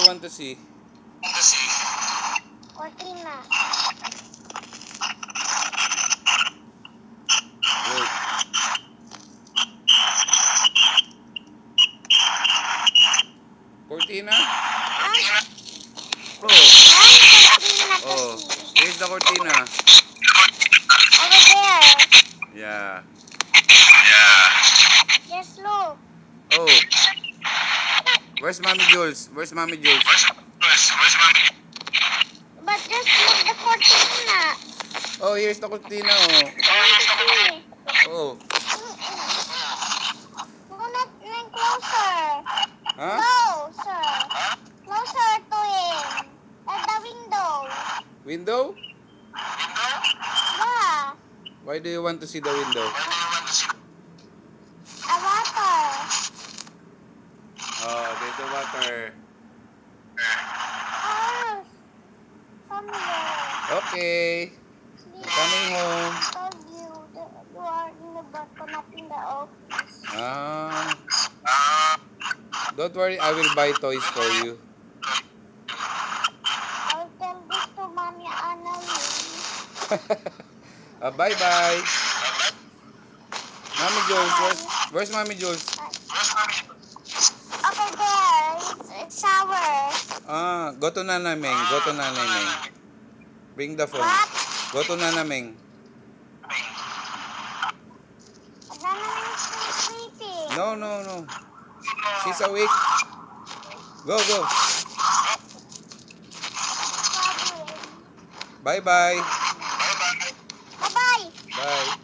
want to see? Cortina. Wait. Cortina? Oh. Cortina Oh. kasi. Here's the cortina. Over there. Yeah. Just look. Oh. Where's Mommy Jules? Where's Mommy Jules? But just look the cortina. Oh, here's the cortina. I want to see. Oh. No, not closer. Huh? Closer. Closer to him. At the window. Window? Yeah. Why do you want to see the window? A water. Oh, there's the water. Oh. Come here. Okay. Coming home. I told you that you are in the bottom, not in the office. Don't worry, I will buy toys for you. I will tell this to Mommy Annalyn. Bye-bye. Mommy Jules, where's Mommy Jules? Okay, there. It's shower. Go to Nana Meng. Go to Nana Meng. Bring the phone. What? Go to Nana Meng. Annalyn is still sleeping. No. She's awake. Go. Problem. Bye-bye. Bye-bye. Bye.